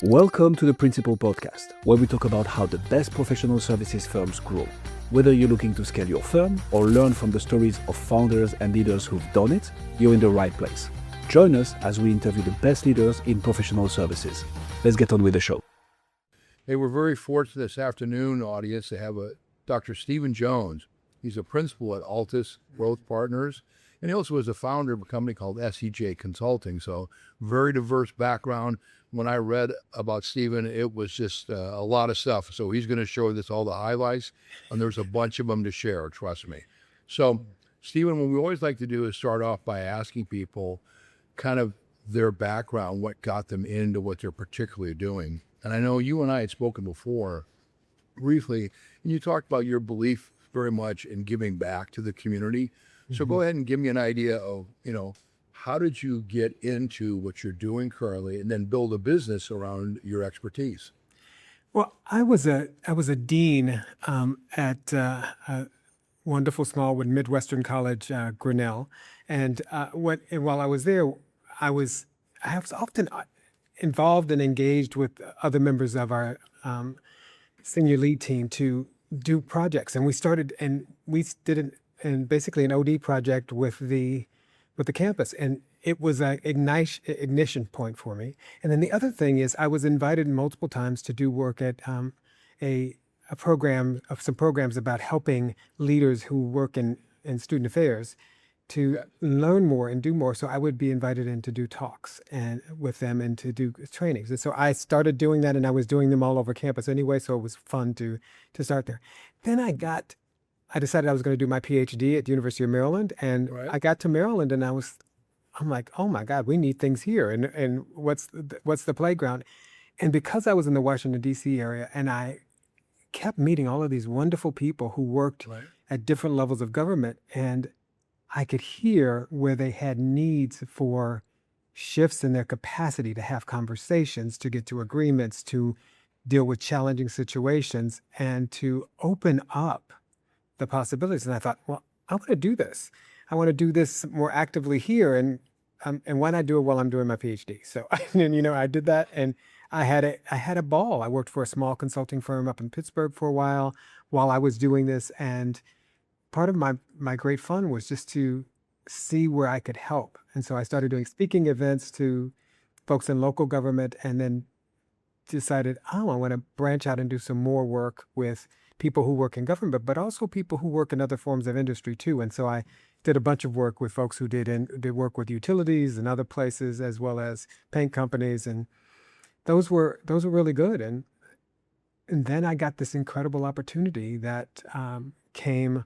Welcome to the Principal Podcast, where we talk about how the best professional services firms grow. Whether you're looking to scale your firm or learn from the stories of founders and leaders who've done it, you're in the right place. Join us as we interview the best leaders in professional services. Let's get on with the show. Hey, we're very fortunate this afternoon, audience, to have Dr. Stephen Jones. He's a principal at Altus Growth Partners, and he also is a founder of a company called SEJ Consulting. So very diverse background. When I read about Stephen, it was just a lot of stuff. So he's going to show us all the highlights, and there's a bunch of them to share, trust me. So Stephen, what we always like to do is start off by asking people kind of their background, what got them into what they're particularly doing. And I know you and I had spoken before briefly, and you talked about your belief very much in giving back to the community. So go ahead and give me an idea of, how did you get into what you're doing currently and then build a business around your expertise? Well, I was a dean at a wonderful small Midwestern college, Grinnell, and while I was there, I was often involved and engaged with other members of our senior lead team to do projects, and we did basically an OD project with the campus, and it was an ignition point for me. And then the other thing is I was invited multiple times to do work at some programs about helping leaders who work in student affairs to learn more and do more. So I would be invited in to do talks and with them and to do trainings. And so I started doing that, and I was doing them all over campus anyway. So it was fun to start there. Then I decided I was going to do my PhD at the University of Maryland, and I got to Maryland, and I'm like, oh my God, we need things here, and what's the playground? And because I was in the Washington D.C. area, and I kept meeting all of these wonderful people who worked at different levels of government, and I could hear where they had needs for shifts in their capacity to have conversations, to get to agreements, to deal with challenging situations, and to open up the possibilities. And I thought, well, I want to do this. I want to do this more actively here, and why not do it while I'm doing my PhD? So, I did that, and I had a ball. I worked for a small consulting firm up in Pittsburgh for a while I was doing this, and part of my great fun was just to see where I could help. And so I started doing speaking events to folks in local government, and then decided, I want to branch out and do some more work with people who work in government, but also people who work in other forms of industry too. And so I did a bunch of work with folks who did work with utilities and other places, as well as paint companies, and those were really good. And then I got this incredible opportunity that came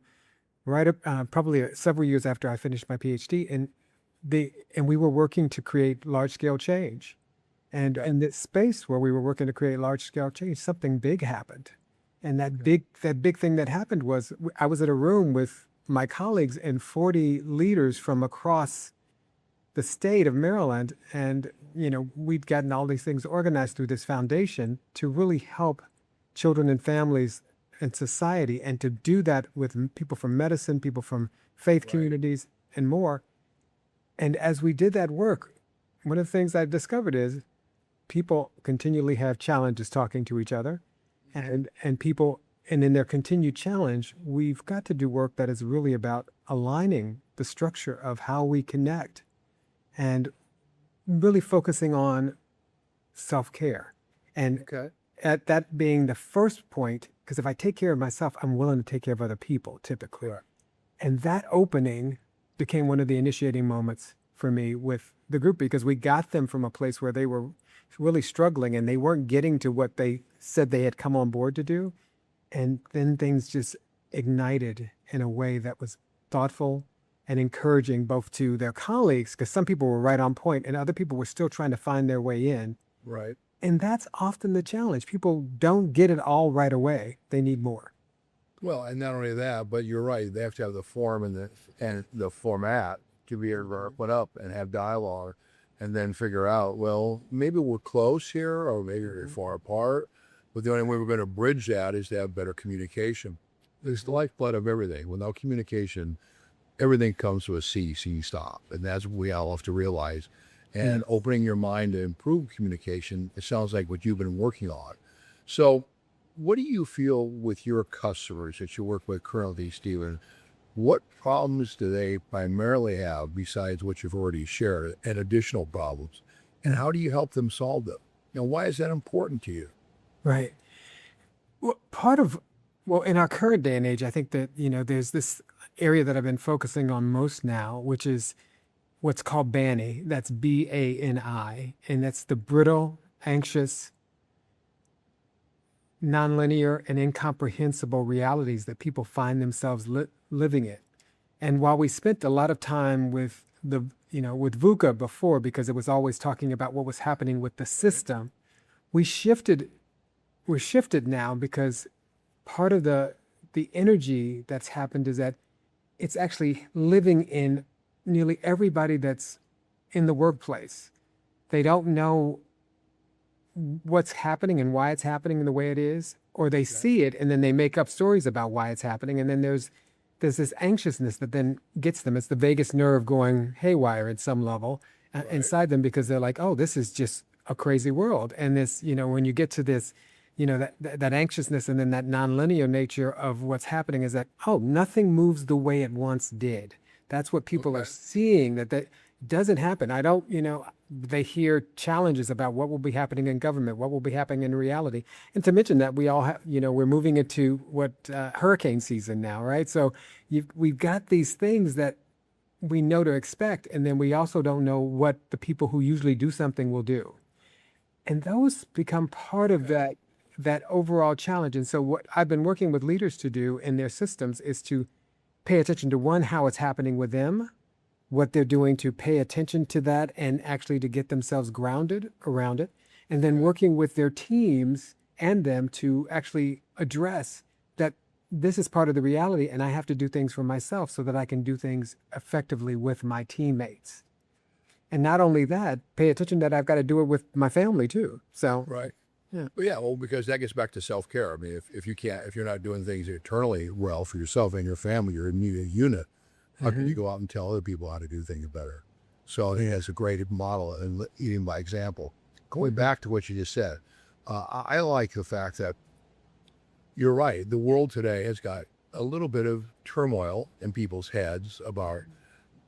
right up probably several years after I finished my PhD, and we were working to create large scale change. And in this space where we were working to create large scale change, something big happened. And that big thing that happened was I was in a room with my colleagues and 40 leaders from across the state of Maryland. And, we'd gotten all these things organized through this foundation to really help children and families and society, and to do that with people from medicine, people from faith communities, and more. And as we did that work, one of the things I discovered is people continually have challenges talking to each other. And in their continued challenge, we've got to do work that is really about aligning the structure of how we connect, and really focusing on self-care. And at that being the first point, because if I take care of myself, I'm willing to take care of other people, typically. And that opening became one of the initiating moments for me with the group, because we got them from a place where they were really struggling and they weren't getting to what they said they had come on board to do. And then things just ignited in a way that was thoughtful and encouraging, both to their colleagues, because some people were right on point and other people were still trying to find their way in. Right. And that's often the challenge. People don't get it all right away. They need more. Well, and not only that, but you're right. They have to have the form and the format to be able to open up and have dialogue, and then figure out, well, maybe we're close here, or maybe we're far apart. But the only way we're going to bridge that is to have better communication. It's the lifeblood of everything. Without communication, everything comes to a cease, you stop. And that's what we all have to realize. and opening your mind to improve communication. It sounds like what you've been working on. So what do you feel with your customers that you work with currently, Stephen? What problems do they primarily have besides what you've already shared and additional problems? And how do you help them solve them? Why is that important to you? Right. Well, in our current day and age, I think that, there's this area that I've been focusing on most now, which is what's called BANI. That's BANI. And that's the brittle, anxious, nonlinear, and incomprehensible realities that people find themselves living in. And while we spent a lot of time with with VUCA before, because it was always talking about what was happening with the system, we're shifted now because part of the energy that's happened is that it's actually living in nearly everybody that's in the workplace. They don't know what's happening and why it's happening the way it is, or they see it and then they make up stories about why it's happening. And then there's this anxiousness that then gets them. It's the vagus nerve going haywire at some level inside them, because they're like, oh, this is just a crazy world. And this, when you get to this, that anxiousness and then that nonlinear nature of what's happening is that, oh, nothing moves the way it once did. That's what people are seeing, that doesn't happen. I don't, they hear challenges about what will be happening in government, what will be happening in reality. And to mention that we all have, we're moving into what hurricane season now, right? So we've got these things that we know to expect, and then we also don't know what the people who usually do something will do. And those become part of that overall challenge. And so what I've been working with leaders to do in their systems is to pay attention to, one, how it's happening with them, what they're doing to pay attention to that and actually to get themselves grounded around it, and then working with their teams and them to actually address that this is part of the reality and I have to do things for myself so that I can do things effectively with my teammates. And not only that, pay attention that I've got to do it with my family too. So right. Yeah. Well, because that gets back to self-care. I mean, if you're not doing things internally well for yourself and your family, your immediate unit, how can you go out and tell other people how to do things better? So I think that's a great model and leading by example. Going back to what you just said, I like the fact that you're right. The world today has got a little bit of turmoil in people's heads about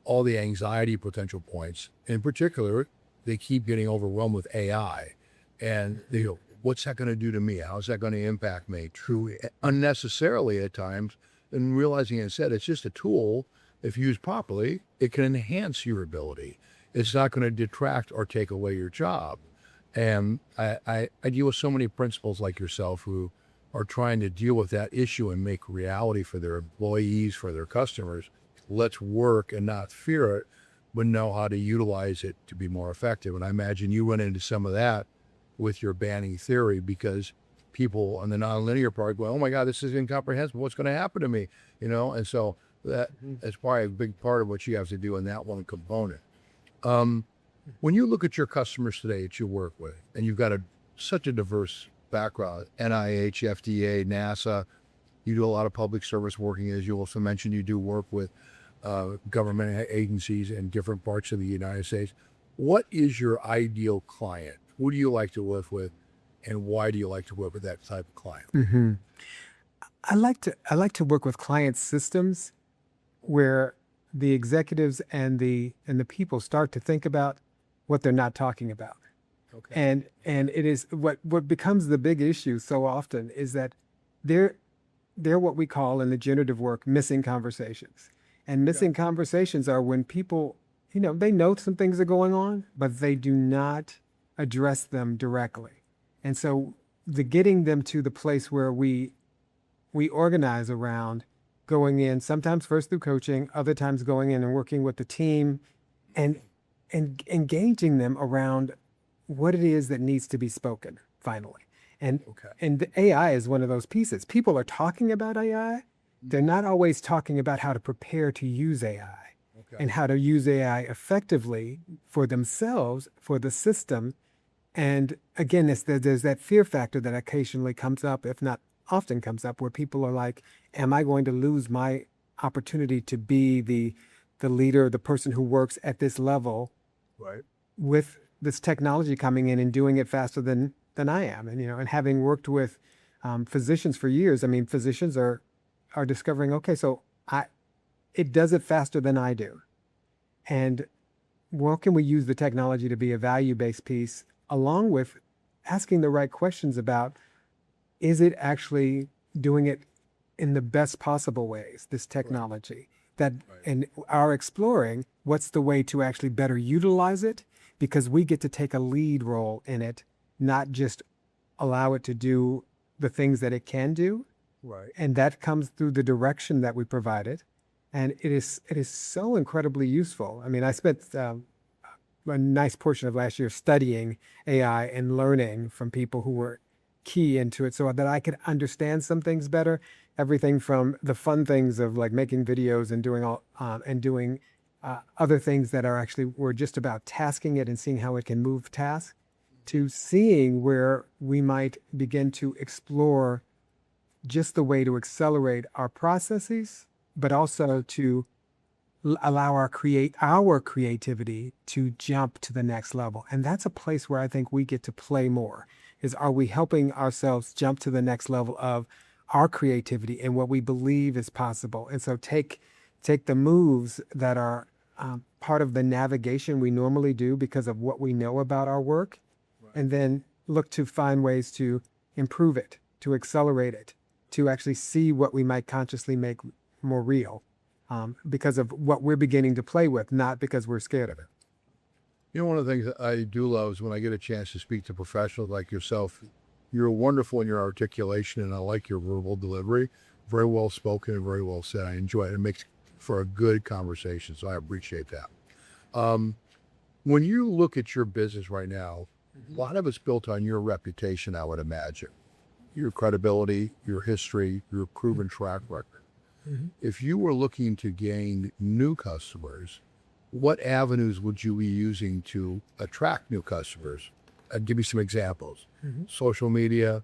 all the anxiety potential points. In particular, they keep getting overwhelmed with AI. And they go, what's that going to do to me? How's that going to impact me? True, unnecessarily at times, and realizing instead it's just a tool. If used properly, it can enhance your ability. It's not going to detract or take away your job. And I deal with so many principals like yourself who are trying to deal with that issue and make reality for their employees, for their customers. Let's work and not fear it, but know how to utilize it to be more effective. And I imagine you run into some of that with your banning theory, because people on the nonlinear part go, oh my God, this is incomprehensible. What's going to happen to me? And so that's probably a big part of what you have to do in that one component. When you look at your customers today that you work with, and you've got such a diverse background, NIH, FDA, NASA, you do a lot of public service working, as you also mentioned, you do work with government agencies in different parts of the United States. What is your ideal client? Who do you like to work with, and why do you like to work with that type of client? I like to work with client systems where the executives and the people start to think about what they're not talking about. Okay. And it is what becomes the big issue so often is that they're what we call in the generative work missing conversations. And missing conversations are when people, they know some things are going on, but they do not address them directly. And so the getting them to the place where we organize around going in, sometimes first through coaching, other times going in and working with the team and engaging them around what it is that needs to be spoken finally. And the AI is one of those pieces. People are talking about AI. They're not always talking about how to prepare to use AI and how to use AI effectively for themselves, for the system. And again, there's that fear factor that occasionally comes up, if not often comes up, where people are like, am I going to lose my opportunity to be the leader, the person who works at this level? Right. with this technology coming in and doing it faster than I am. And, and having worked with physicians for years, I mean, physicians are discovering, okay, so it does it faster than I do. And how can we use the technology to be a value-based piece, along with asking the right questions about, is it actually doing it in the best possible ways, this technology? And are exploring what's the way to actually better utilize it, because we get to take a lead role in it, not just allow it to do the things that it can do. Right. And that comes through the direction that we provide it. And it is so incredibly useful. I mean, I spent a nice portion of last year studying AI and learning from people who were key into it so that I could understand some things better. Everything from the fun things of like making videos and doing other things that were just about tasking it and seeing how it can move tasks, to seeing where we might begin to explore just the way to accelerate our processes, but also to allow our creativity to jump to the next level. And that's a place where I think we get to play more, is are we helping ourselves jump to the next level of our creativity and what we believe is possible. And so take the moves that are part of the navigation we normally do because of what we know about our work, and then look to find ways to improve it, to accelerate it, to actually see what we might consciously make more real, because of what we're beginning to play with, not because we're scared of it. You know, one of the things that I do love is when I get a chance to speak to professionals like yourself. You're wonderful in your articulation, and I like your verbal delivery. Very well spoken and very well said. I enjoy it. It makes for a good conversation, so I appreciate that. When you look at your business right now, a lot of it's built on your reputation, I would imagine. Your credibility, your history, your proven track record. If you were looking to gain new customers, what avenues would you be using to attract new customers? I'll give you some examples. Social media,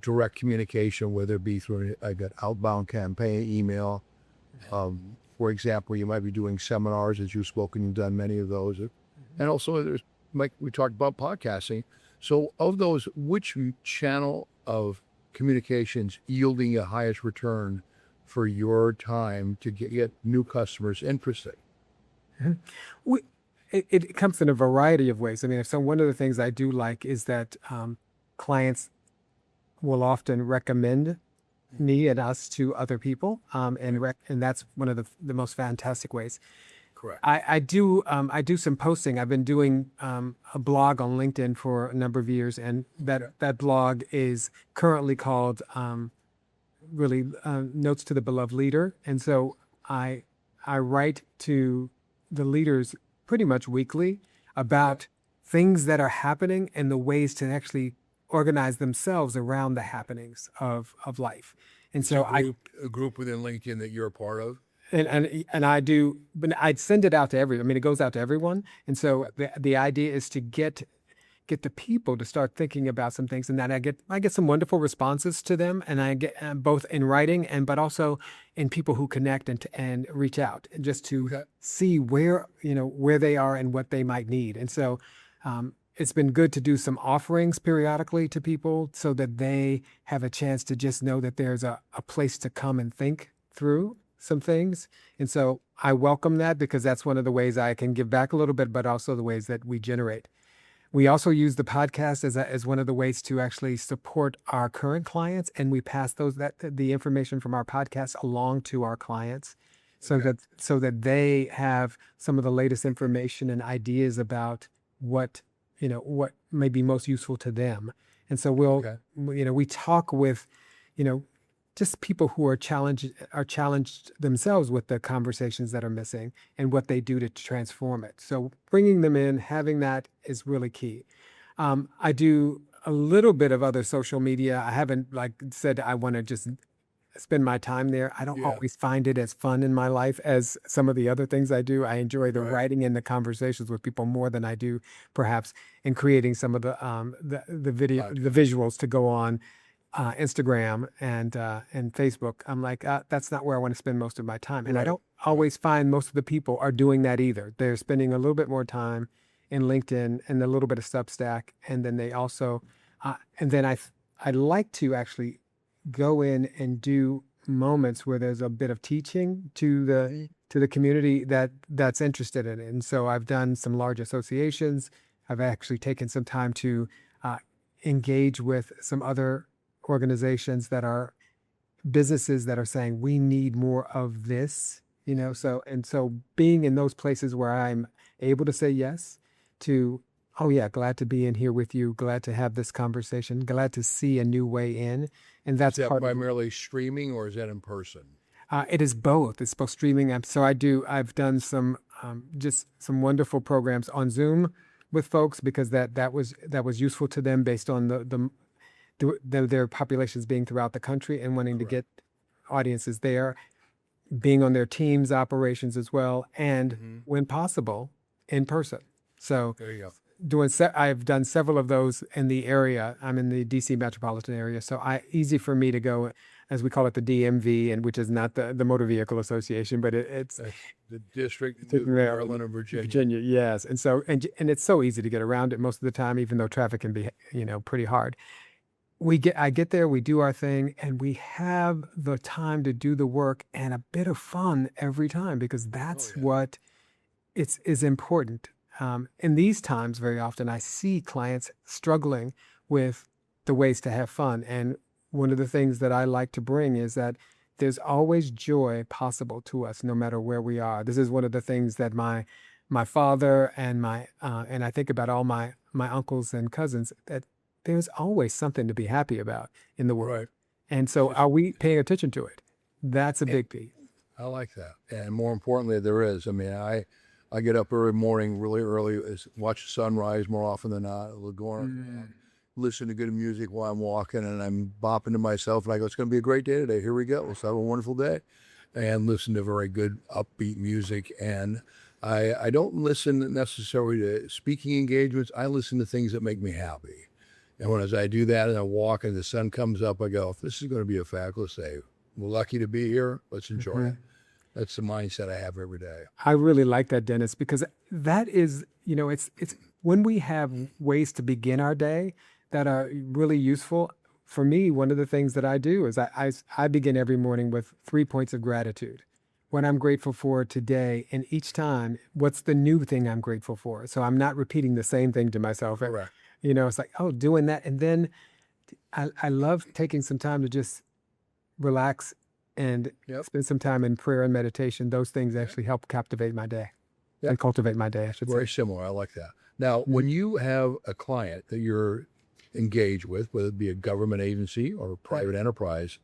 direct communication, whether it be through an outbound campaign, email. For example, you might be doing seminars, as you've spoken, you've done many of those. And also, there's, like we talked about, podcasting. So of those, which channel of communications yielding a highest return for your time to get new customers interested? It comes in a variety of ways. I mean, so one of the things I do like is that clients will often recommend me and us to other people, and that's one of the most fantastic ways. Correct. I do some posting. I've been doing a blog on LinkedIn for a number of years, and that blog is currently called Notes to the Beloved Leader. And so I write to the leaders pretty much weekly about things that are happening and the ways to actually organize themselves around the happenings of life. And so a group within LinkedIn that you're a part of? And I do, but I'd send it out to it goes out to everyone. And so the idea is to get the people to start thinking about some things, and then I get some wonderful responses to them, and I get both in writing but also in people who connect and reach out, and just to see where they are and what they might need. And so it's been good to do some offerings periodically to people so that they have a chance to just know that there's a place to come and think through some things. And so I welcome that, because that's one of the ways I can give back a little bit, but also the ways that we generate. We also use the podcast as one of the ways to actually support our current clients, and we pass the information from our podcast along to our clients, so that they have some of the latest information and ideas about what may be most useful to them. And so we talk with just people who are challenged themselves with the conversations that are missing and what they do to transform it. So bringing them in, having that is really key. I do a little bit of other social media. I haven't said I want to just spend my time there. I don't always find it as fun in my life as some of the other things I do. I enjoy the writing and the conversations with people more than I do perhaps in creating some of the video, the visuals to go on Instagram and Facebook. I'm like, that's not where I want to spend most of my time. And I don't always find most of the people are doing that either. They're spending a little bit more time in LinkedIn and a little bit of Substack. And then they also, and then I like to actually go in and do moments where there's a bit of teaching to the community that's interested in it. And so I've done some large associations. I've actually taken some time to engage with some other organizations that are businesses that are saying we need more of this, so being in those places where I'm able to say yes to, oh yeah, glad to be in here with you, glad to have this conversation, glad to see a new way in. And that's Is that part primarily streaming, or is that in person? it is both. It's both streaming. I've done some just some wonderful programs on Zoom with folks because that was useful to them based on their populations being throughout the country and wanting to get audiences there, being on their teams operations as well, and when possible, in person. So There you go. I've done several of those in the area. I'm in the DC metropolitan area, so easy for me to go, as we call it, the DMV, and which is not the Motor Vehicle Association, but it's That's the district, Maryland, Maryland and Virginia. Virginia, yes. And so and it's so easy to get around it most of the time, even though traffic can be pretty hard. I get there, we do our thing, and we have the time to do the work and a bit of fun every time because that's what is important. In these times, very often, I see clients struggling with the ways to have fun. And one of the things that I like to bring is that there's always joy possible to us, no matter where we are. This is one of the things that my father and and I think about all my uncles and cousins, that there's always something to be happy about in the world. Right. And so are we paying attention to it? That's a big piece. I like that. And more importantly, there is. I mean, I get up every morning really early, watch the sunrise more often than not. I'll go on, listen to good music while I'm walking, and I'm bopping to myself, and I go, it's going to be a great day today. Here we go. Let's have a wonderful day. And listen to very good upbeat music. And I don't listen necessarily to speaking engagements. I listen to things that make me happy. And as I do that and I walk and the sun comes up, I go, this is going to be a fabulous day. We're lucky to be here. Let's enjoy it. That's the mindset I have every day. I really like that, Dennis, because that is, it's when we have ways to begin our day that are really useful. For me, one of the things that I do is I begin every morning with 3 points of gratitude. What I'm grateful for today, and each time, what's the new thing I'm grateful for? So I'm not repeating the same thing to myself. Correct. It's like, oh, doing that. And then I love taking some time to just relax and spend some time in prayer and meditation. Those things actually help captivate my day and cultivate my day, I should say. Very similar. I like that. Now, when you have a client that you're engaged with, whether it be a government agency or a private enterprise,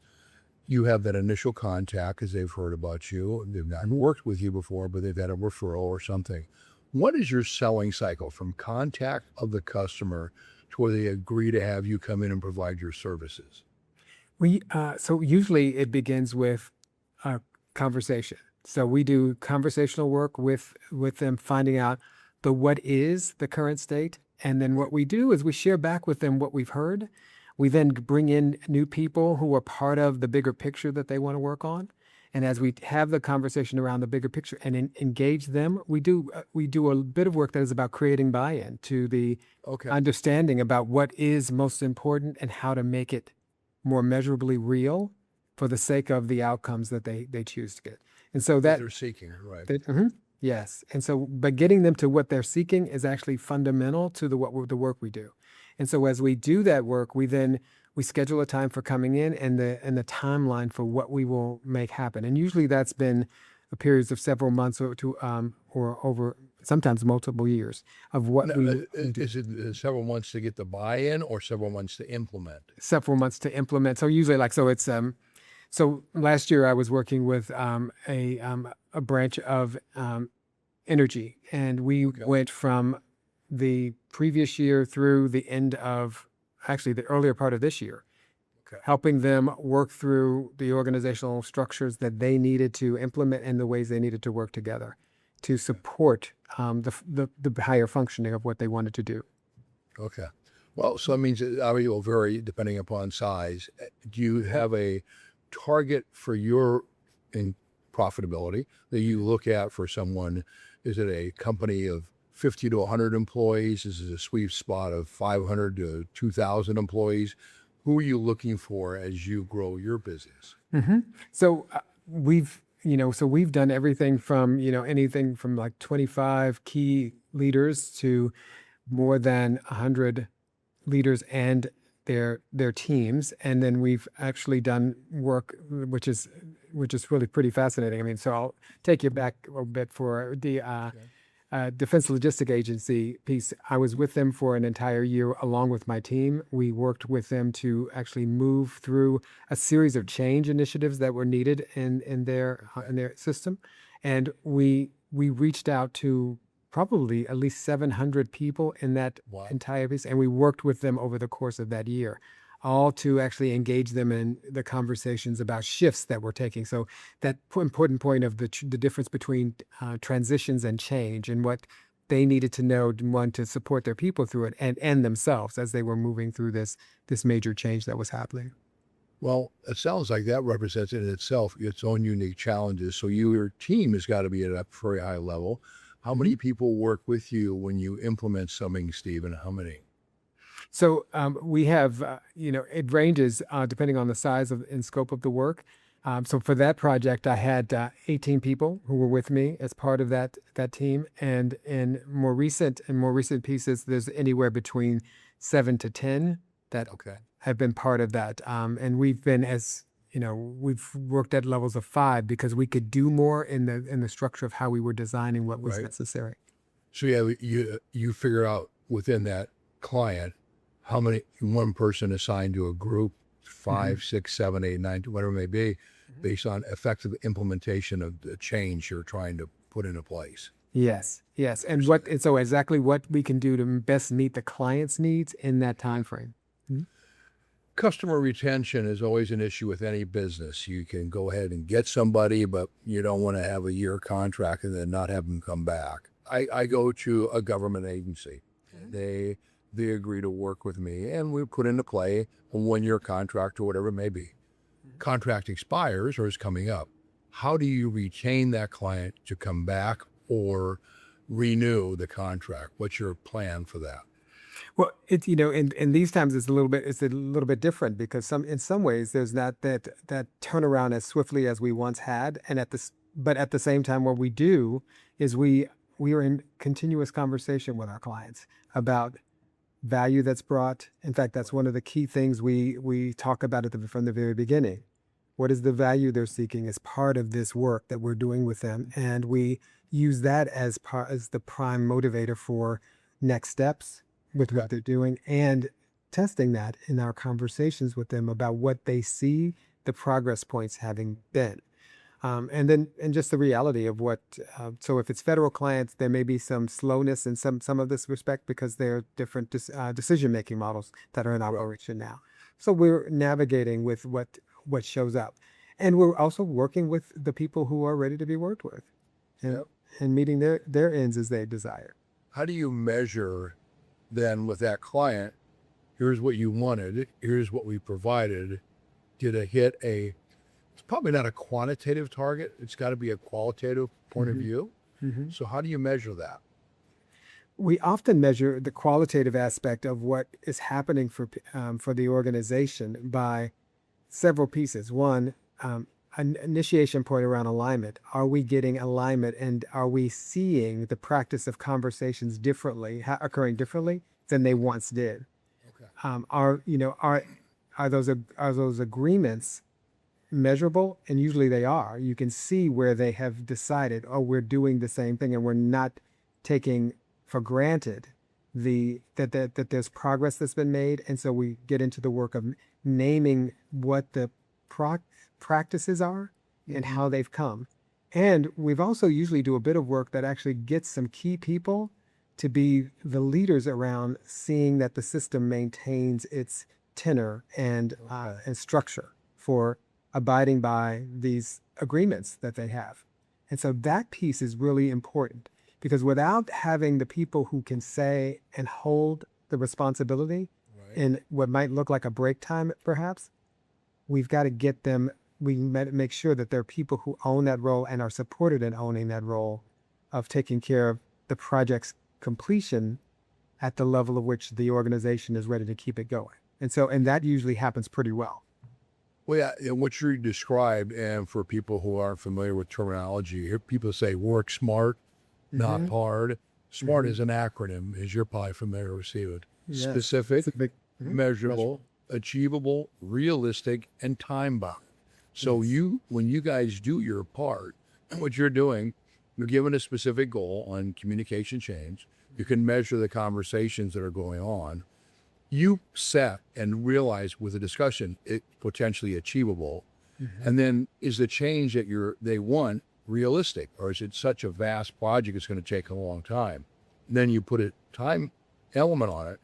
you have that initial contact because they've heard about you. They've not worked with you before, but they've had a referral or something. What is your selling cycle from contact of the customer to where they agree to have you come in and provide your services? So usually it begins with a conversation. So we do conversational work with them, finding out what is the current state. And then what we do is we share back with them what we've heard. We then bring in new people who are part of the bigger picture that they want to work on. And as we have the conversation around the bigger picture and engage them, we do a bit of work that is about creating buy-in to the understanding about what is most important and how to make it more measurably real for the sake of the outcomes that they choose to get. And so that they're seeking, right? Yes. And so, but getting them to what they're seeking is actually fundamental to the work we do. And so as we do that work, we schedule a time for coming in and the timeline for what we will make happen. And usually that's been a period of several months or over sometimes multiple years of what Is it several months to get the buy-in or several months to implement? Several months to implement. So usually so last year I was working with a branch of energy, and we went from the previous year through the end of actually the earlier part of this year, helping them work through the organizational structures that they needed to implement and the ways they needed to work together to support the higher functioning of what they wanted to do. Okay. Well, so that means it obviously will vary depending upon size. Do you have a target for your profitability that you look at for someone? Is it a company of 50 to 100 employees. This is a sweet spot of 500 to 2,000 employees. Who are you looking for as you grow your business? So we've done everything from, anything from like 25 key leaders to more than 100 leaders and their teams. And then we've actually done work, which is really pretty fascinating. I mean, so I'll take you back a bit for the Defense Logistic Agency piece. I was with them for an entire year along with my team. We worked with them to actually move through a series of change initiatives that were needed in their system. And we reached out to probably at least 700 people in that entire piece. And we worked with them over the course of that year, all to actually engage them in the conversations about shifts that we're taking. So that important point of the difference between transitions and change, and what they needed to know, one, to support their people through it, and themselves as they were moving through this major change that was happening. Well, it sounds like that represents in itself its own unique challenges. So your team has got to be at a very high level. How many people work with you when you implement something, Steve, and how many? So we have, it ranges depending on the size and scope of the work. So for that project, I had 18 people who were with me as part of that team, and in more recent pieces, there's anywhere between 7 to 10 that have been part of that. And we've been we've worked at levels of 5 because we could do more in the structure of how we were designing what was necessary. So you figure out within that client how many, one person assigned to a group, 5, 6, 7, 8, 9, whatever it may be, based on effective implementation of the change you're trying to put into place. Yes. And so exactly what we can do to best meet the client's needs in that time frame. Customer retention is always an issue with any business. You can go ahead and get somebody, but you don't want to have a year contract and then not have them come back. I go to a government agency. They agree to work with me, and we put into play a 1-year contract or whatever it may be. Contract expires or is coming up. How do you retain that client to come back or renew the contract? What's your plan for that? Well, in these times it's a little bit different, because in some ways there's not that turnaround as swiftly as we once had, but at the same time, what we do is we are in continuous conversation with our clients about value that's brought. In fact, that's one of the key things we talk about from the very beginning. What is the value they're seeking as part of this work that we're doing with them, and we use that as the prime motivator for next steps with what they're doing, and testing that in our conversations with them about what they see the progress points having been. And just the reality of so if it's federal clients, there may be some slowness in some of this respect because there are different decision-making models that are in operation now. So we're navigating with what shows up. And we're also working with the people who are ready to be worked with, and meeting their ends as they desire. How do you measure then with that client, here's what you wanted, here's what we provided? Did it hit it's probably not a quantitative target, it's got to be a qualitative point of view. So how do you measure that? We often measure the qualitative aspect of what is happening for the organization by several pieces. One, an initiation point around alignment. Are we getting alignment, and are we seeing the practice of conversations occurring differently than they once did? Are those agreements measurable? And usually they are. You can see where they have decided, we're doing the same thing, and we're not taking for granted that there's progress that's been made. And so we get into the work of naming what the practices are and how they've come. And we've also usually do a bit of work that actually gets some key people to be the leaders around seeing that the system maintains its tenor and structure for abiding by these agreements that they have. And so that piece is really important, because without having the people who can say and hold the responsibility in what might look like a break time, perhaps, we've got to get them. We make sure that there are people who own that role and are supported in owning that role of taking care of the project's completion at the level of which the organization is ready to keep it going. And that usually happens pretty well. Well, yeah, and what you described, and for people who aren't familiar with terminology, you hear people say work smart, not hard. SMART is an acronym, as you're probably familiar with, Steven. Yeah. Specific, Measurable. achievable, realistic, and time-bound. So when you guys do your part, what you're doing, you're given a specific goal on communication change. You can measure the conversations that are going on. You set and realize with a discussion, it potentially achievable. And then is the change that they want realistic, or is it such a vast project it's going to take a long time? And then you put a time element on it.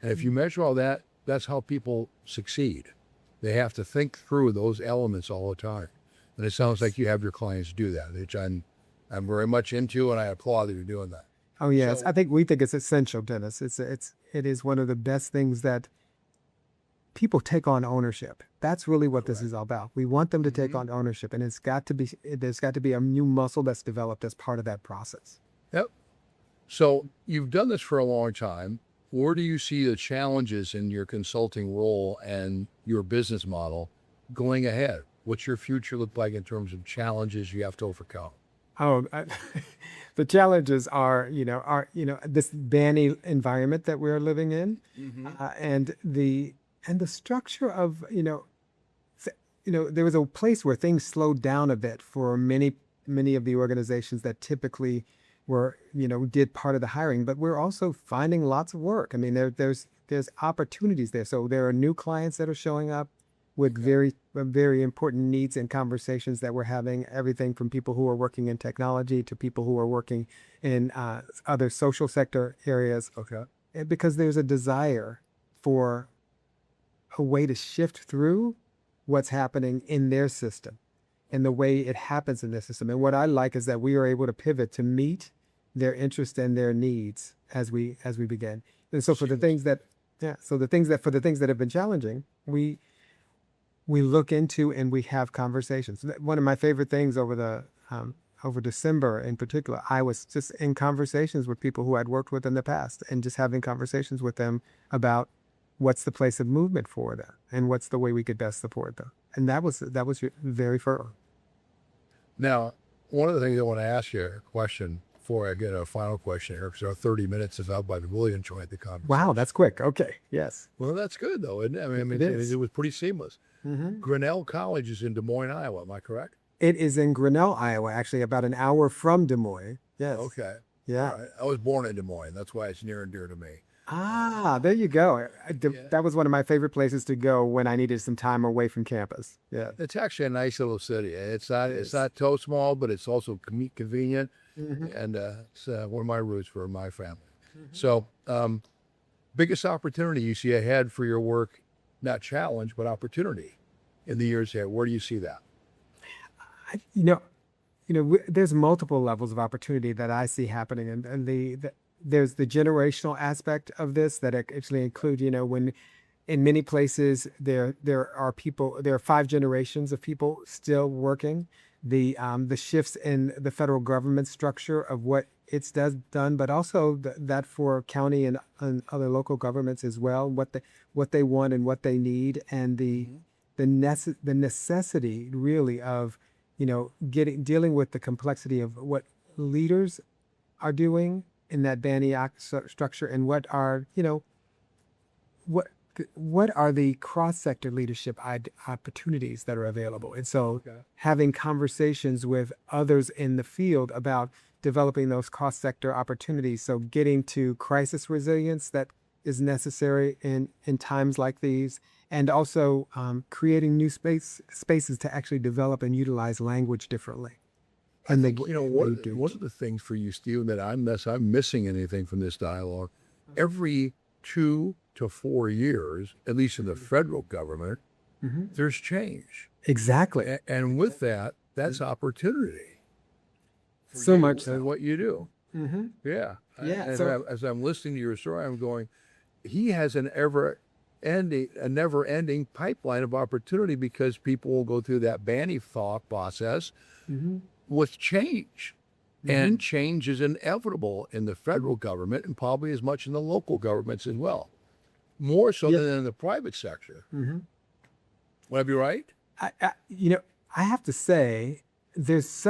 And if you measure all that, that's how people succeed. They have to think through those elements all the time. And it sounds like you have your clients do that, which I'm very much into, and I applaud that you're doing that. Oh yes, So- we think it's essential, Dennis. It is one of the best things that people take on ownership. That's really what this is all about. We want them to take on ownership, and there's got to be a new muscle that's developed as part of that process. Yep. So you've done this for a long time. Where do you see the challenges in your consulting role and your business model going ahead? What's your future look like in terms of challenges you have to overcome? The challenges are this banny environment that we're living in, and the structure of there was a place where things slowed down a bit for many of the organizations that typically were did part of the hiring, but we're also finding lots of work. I mean, there's opportunities there. So there are new clients that are showing up with very important needs and conversations that we're having. Everything from people who are working in technology to people who are working in other social sector areas. Okay. Because there's a desire for a way to shift through what's happening in their system and the way it happens in their system. And what I like is that we are able to pivot to meet their interests and their needs as we begin. And so for the things that have been challenging, we look into and we have conversations. One of my favorite things over December in particular, I was just in conversations with people who I'd worked with in the past and just having conversations with them about what's the place of movement for them and what's the way we could best support them. And that was very fertile. Now, one of the things I want to ask you a question before I get a final question here, because our 30 minutes is up. I've really enjoyed the conversation. Wow, that's quick. Okay, yes. Well, that's good, though, isn't it? I mean, It is. it was pretty seamless. Grinnell College is in Des Moines, Iowa. Am I correct? It is in Grinnell, Iowa, actually about an hour from Des Moines. Yes. Okay. Yeah. All right. I was born in Des Moines. That's why it's near and dear to me. Ah, there you go. That was one of my favorite places to go when I needed some time away from campus. Yeah. It's actually a nice little city. It's not so small, but it's also convenient, and it's one of my roots for my family. So, biggest opportunity you see ahead for your work, not challenge, but opportunity in the years ahead. Where do you see that? There's multiple levels of opportunity that I see happening, and there's the generational aspect of this that actually include, when in many places there are 5 generations of people still working. The shifts in the federal government structure of what it's done, but also that for county and other local governments as well, what they want and what they need, and the necessity really of dealing with the complexity of what leaders are doing in that banny structure, and what are the cross-sector leadership opportunities that are available. And so having conversations with others in the field about developing those cross-sector opportunities, so getting to crisis resilience that is necessary in times like these, and also creating new spaces to actually develop and utilize language differently. And one of the things for you, Steve, that unless I'm missing anything from this dialogue, every 2 to 4 years, at least in the federal government, there's change. Exactly. And with that, that's opportunity. So much so. And what you do. Yeah. Yeah. And So, as I'm listening to your story, I'm going, he has a never-ending pipeline of opportunity, because people will go through that banny thought process with change. And change is inevitable in the federal government and probably as much in the local governments as well. More so than in the private sector. Would I be right? I have to say, it's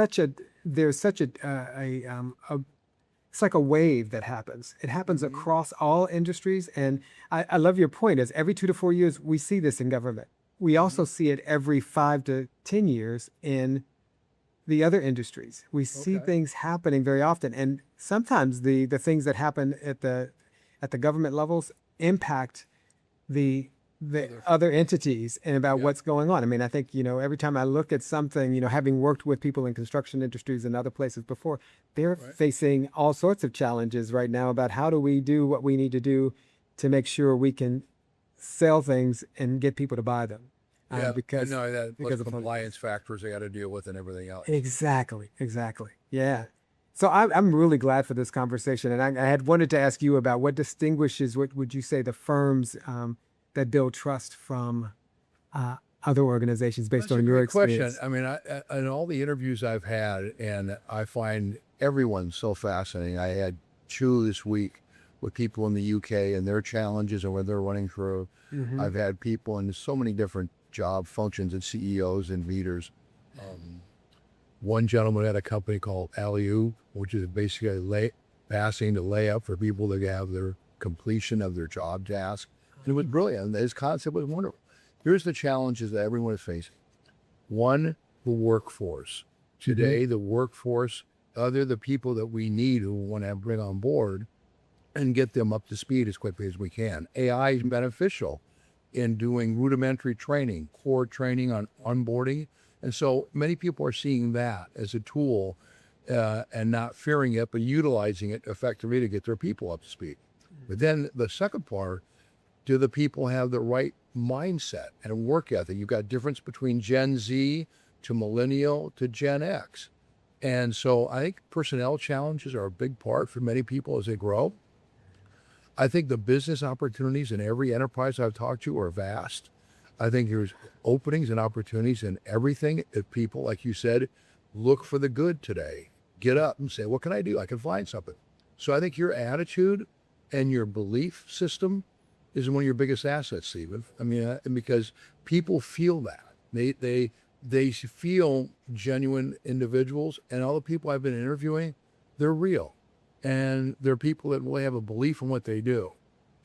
like a wave that happens. It happens across all industries. And I love your point is every 2 to 4 years, we see this in government. We also see it every 5 to 10 years in the other industries. We see things happening very often. And sometimes the things that happen at the government levels impact the other entities and about what's going on. I mean, I think, every time I look at something, having worked with people in construction industries and other places before, they're facing all sorts of challenges right now about how do we do what we need to do to make sure we can sell things and get people to buy them. Because of compliance factors they got to deal with and everything else. Exactly. Yeah. So I'm really glad for this conversation. And I had wanted to ask you about what distinguishes, what would you say, the firms that build trust from other organizations based on your experience? Question. I mean, in all the interviews I've had, and I find everyone so fascinating. I had 2 this week with people in the UK and their challenges and what they're running through. I've had people in so many different job functions and CEOs and leaders. One gentleman had a company called Altus, which is basically passing the layup for people to have their completion of their job task. And it was brilliant. His concept was wonderful. Here's the challenges that everyone is facing. One, the workforce. Today, the workforce, they're the people that we need who we want to bring on board and get them up to speed as quickly as we can. AI is beneficial in doing rudimentary training, core training on onboarding. And so many people are seeing that as a tool and not fearing it, but utilizing it effectively to get their people up to speed. But then the second part, do the people have the right mindset and work ethic? You've got difference between Gen Z to millennial to Gen X. And so I think personnel challenges are a big part for many people as they grow. I think the business opportunities in every enterprise I've talked to are vast. I think there's openings and opportunities in everything. If people, like you said, look for the good today, get up and say, what can I do? I can find something. So I think your attitude and your belief system is one of your biggest assets, Stephen. I mean, because people feel that. They feel genuine individuals, and all the people I've been interviewing, they're real. And they're people that really have a belief in what they do.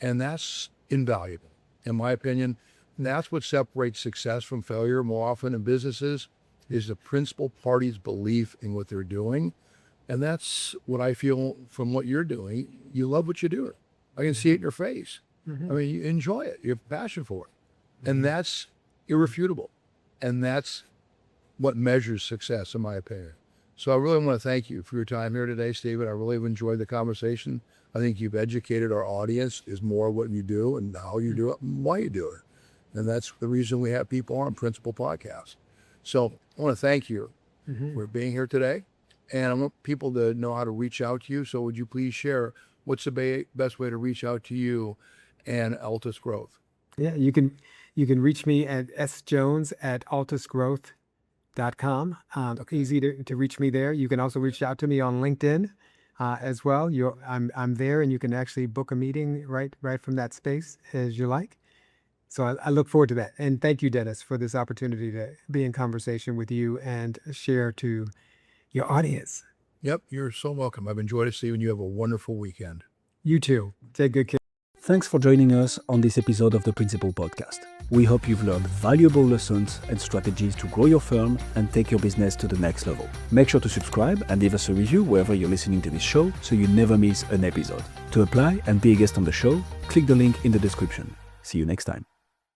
And that's invaluable, in my opinion. And that's what separates success from failure more often in businesses, is the principal party's belief in what they're doing. And that's what I feel from what you're doing. You love what you're doing. I can see it in your face. I mean, you enjoy it. You have passion for it. And that's irrefutable. And that's what measures success, in my opinion. So I really want to thank you for your time here today, Stephen. I really have enjoyed the conversation. I think you've educated our audience is more what you do and how you do it and why you do it. And that's the reason we have people on Principal Podcast. So I want to thank you for being here today. And I want people to know how to reach out to you. So would you please share what's the best way to reach out to you and Altus Growth? Yeah, you can reach me at sjones@altusgrowth.com. Easy to reach me there. You can also reach out to me on LinkedIn as well. I'm there, and you can actually book a meeting right from that space as you like. So I look forward to that. And thank you, Dennis, for this opportunity to be in conversation with you and share to your audience. Yep, you're so welcome. I've enjoyed it, Stephen. You have a wonderful weekend. You too. Take good care. Thanks for joining us on this episode of the Principal Podcast. We hope you've learned valuable lessons and strategies to grow your firm and take your business to the next level. Make sure to subscribe and leave us a review wherever you're listening to this show so you never miss an episode. To apply and be a guest on the show, click the link in the description. See you next time.